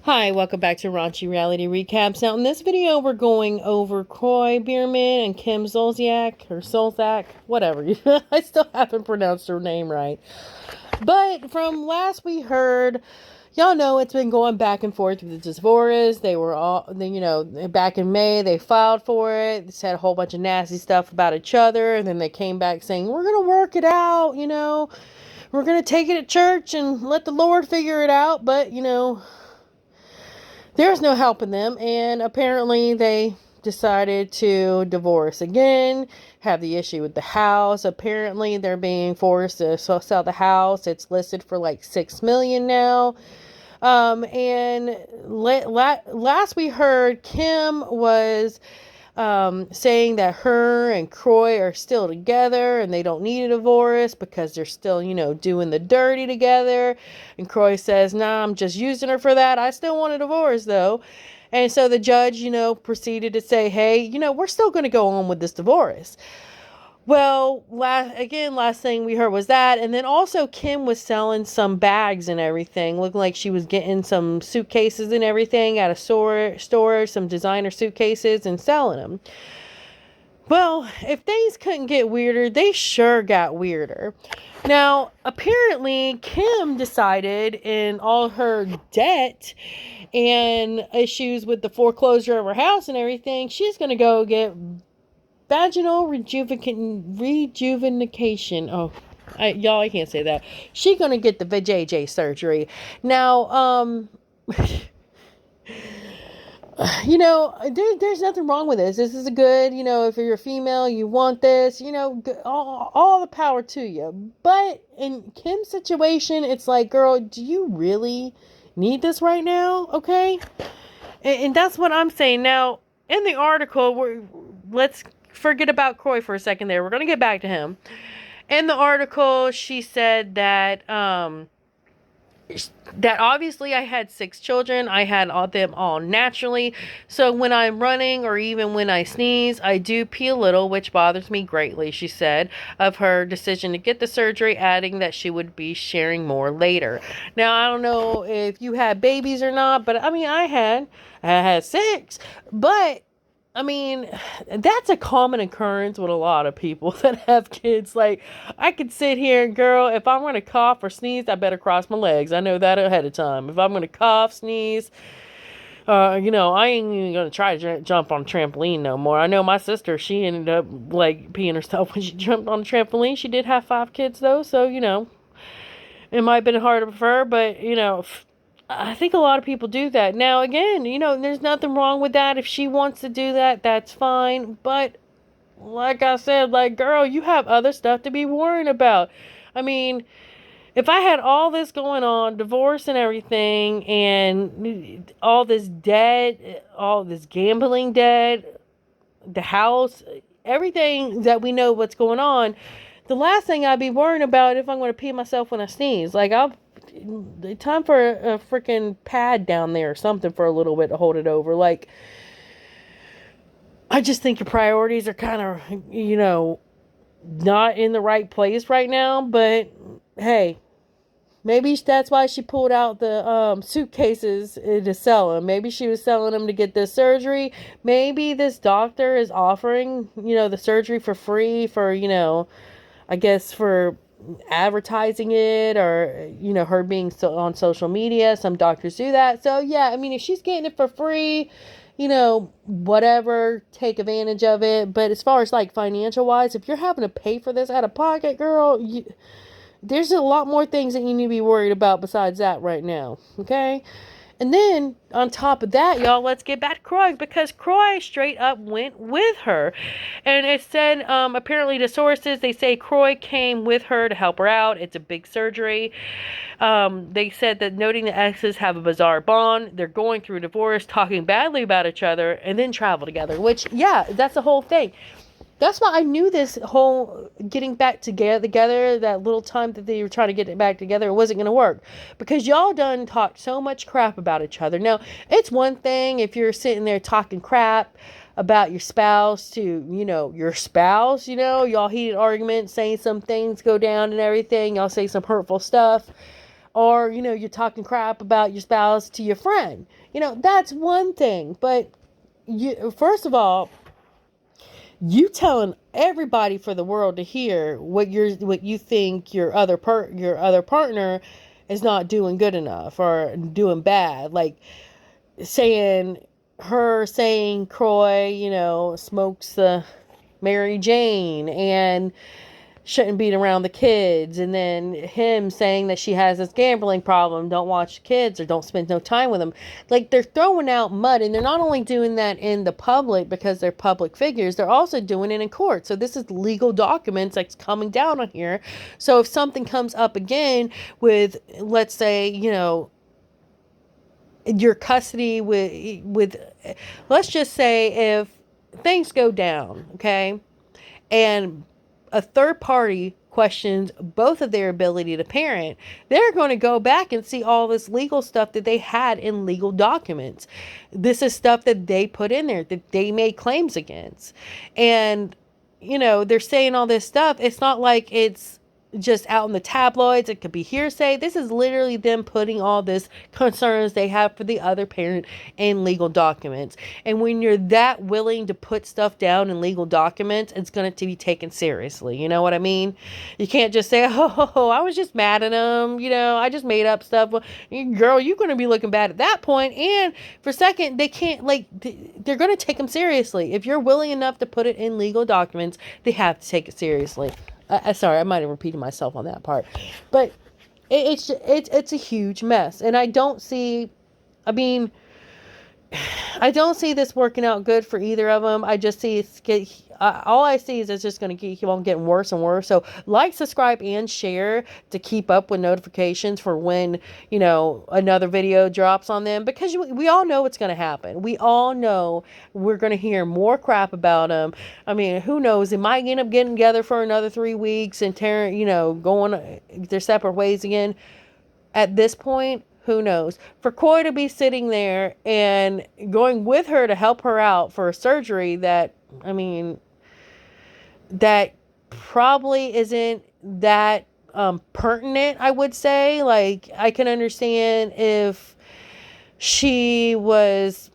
Hi, welcome back to Raunchy Reality Recaps. Now, in this video, we're going over Kroy Biermann and Kim Zolciak, or Zolciak, whatever. I still haven't pronounced her name right. But from last we heard, y'all know it's been going back and forth with the divorce. They were all, back in May, they filed for it. They said a whole bunch of nasty stuff about each other. And then they came back saying, we're going to work it out, We're going to take it to church and let the Lord figure it out. But, there's no helping them, and apparently they decided to divorce again, have the issue with the house. Apparently they're being forced to sell the house. It's listed for like $6 million now. And last we heard, Kim was saying that her and Kroy are still together and they don't need a divorce because they're still, doing the dirty together. And Kroy says, nah, I'm just using her for that. I still want a divorce though. And so the judge, proceeded to say, hey, we're still going to go on with this divorce. Well, last thing we heard was that. And then also Kim was selling some bags and everything. Looking like she was getting some suitcases and everything at a store, some designer suitcases, and selling them. Well, if things couldn't get weirder, they sure got weirder. Now, apparently, Kim decided in all her debt and issues with the foreclosure of her house and everything, she's going to go get vaginal rejuvenation. Oh, I can't say that. She's gonna get the VJJ surgery. Now, there's nothing wrong with this. This is a good, if you're a female, you want this, all the power to you. But in Kim's situation, it's like, girl, do you really need this right now? Okay. And that's what I'm saying. Now, in the article, let's forget about Kroy for a second there. We're going to get back to him. In the article, she said that that obviously I had 6 children. I had them all naturally. So when I'm running or even when I sneeze, I do pee a little, which bothers me greatly, she said, of her decision to get the surgery, adding that she would be sharing more later. Now, I don't know if you had babies or not, but I mean, I had 6, but I mean, that's a common occurrence with a lot of people that have kids. Like, I could sit here and, girl, if I'm going to cough or sneeze, I better cross my legs. I know that ahead of time. If I'm going to cough, sneeze, I ain't even going to try to jump on a trampoline no more. I know my sister, she ended up, like, peeing herself when she jumped on a trampoline. She did have 5 kids, though, so, it might have been harder for her, but, I think a lot of people do that. Now, again, there's nothing wrong with that. If she wants to do that, that's fine. But like I said, girl, you have other stuff to be worrying about. I mean, if I had all this going on, divorce and everything, and all this debt, all this gambling debt, the house, everything that we know what's going on, the last thing I'd be worrying about if I'm going to pee myself when I sneeze. Time for a freaking pad down there or something for a little bit to hold it over. I just think your priorities are kind of, not in the right place right now. But hey, maybe that's why she pulled out the suitcases to sell them. Maybe she was selling them to get this surgery. Maybe this doctor is offering, the surgery for free for, I guess for advertising it, or her being on social media. Some doctors do that. So yeah, I mean, if she's getting it for free, whatever, take advantage of it. But as far as financial wise, if you're having to pay for this out of pocket, girl, there's a lot more things that you need to be worried about besides that right now. Okay. And then, on top of that, y'all, let's get back to Kroy, because Kroy straight up went with her. And it said, apparently the sources, they say Kroy came with her to help her out. It's a big surgery. They said that noting the exes have a bizarre bond, they're going through a divorce, talking badly about each other, and then travel together. Which, yeah, that's the whole thing. That's why I knew this whole getting back together, that little time that they were trying to get it back together, it wasn't going to work. Because y'all done talked so much crap about each other. Now, it's one thing if you're sitting there talking crap about your spouse to, your spouse, y'all heated arguments, saying some things go down and everything. Y'all say some hurtful stuff or, you're talking crap about your spouse to your friend. That's one thing. But first of all, you telling everybody for the world to hear what you think your other partner is not doing good enough or doing bad, like saying Kroy, smokes the Mary Jane and shouldn't be around the kids, and then him saying that she has this gambling problem, don't watch the kids or don't spend no time with them. Like, they're throwing out mud, and they're not only doing that in the public because they're public figures, they're also doing it in court. So this is legal documents that's coming down on here. So if something comes up again with, let's say, your custody with let's just say if things go down, okay, and a third party questions both of their ability to parent, they're going to go back and see all this legal stuff that they had in legal documents. This is stuff that they put in there that they made claims against. And, they're saying all this stuff. It's not like it's just out in the tabloids. It could be hearsay. This is literally them putting all this concerns they have for the other parent in legal documents. And when you're that willing to put stuff down in legal documents, it's going to be taken seriously. You know what I mean? You can't just say, oh, I was just mad at him. I just made up stuff. Well, girl, you're going to be looking bad at that point. And for a second, they can't, they're going to take them seriously. If you're willing enough to put it in legal documents, they have to take it seriously. Sorry, I might have repeated myself on that part, but it's a huge mess, and I don't see this working out good for either of them. I just see all I see is it's just going to keep on getting worse and worse. So like, subscribe, and share to keep up with notifications for when, another video drops on them, because we all know what's going to happen. We all know we're going to hear more crap about them. I mean, who knows? They might end up getting together for another 3 weeks and going their separate ways again. At this point, who knows? For Kroy to be sitting there and going with her to help her out for a surgery that probably isn't that pertinent, I would say. Like, I can understand if she was,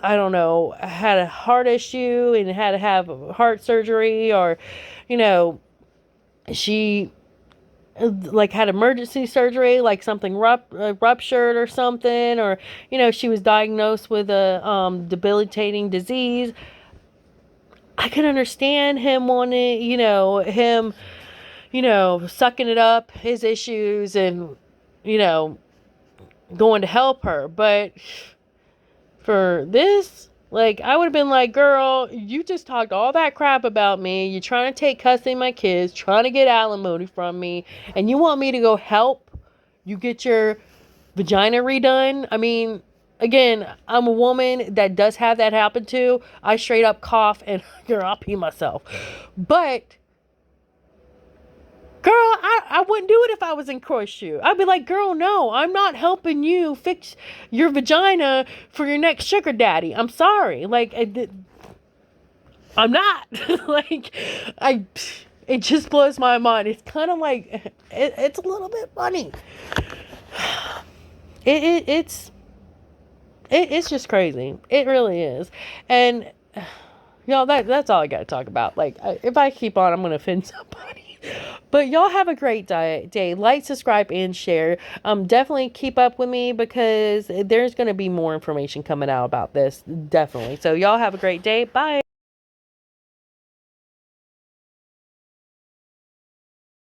I don't know, had a heart issue and had to have heart surgery, or, she had emergency surgery, like something ruptured or something, or, she was diagnosed with a debilitating disease. I can understand him wanting, him, sucking it up, his issues, and, going to help her. But for this, I would have been like, girl, you just talked all that crap about me. You're trying to take custody of my kids, trying to get alimony from me, and you want me to go help you get your vagina redone? I mean, again, I'm a woman that does have that happen to. I straight up cough and I'll pee myself. But, girl, I wouldn't do it if I was in Kroy's shoe. I'd be like, girl, no, I'm not helping you fix your vagina for your next sugar daddy. I'm sorry. I'm not. It just blows my mind. It's kind of it's a little bit funny. It's just crazy. It really is. And y'all, that's all I got to talk about. If I keep on, I'm going to offend somebody. But y'all have a great day. Like, subscribe, and share. Definitely keep up with me, because there's going to be more information coming out about this. Definitely. So y'all have a great day. Bye.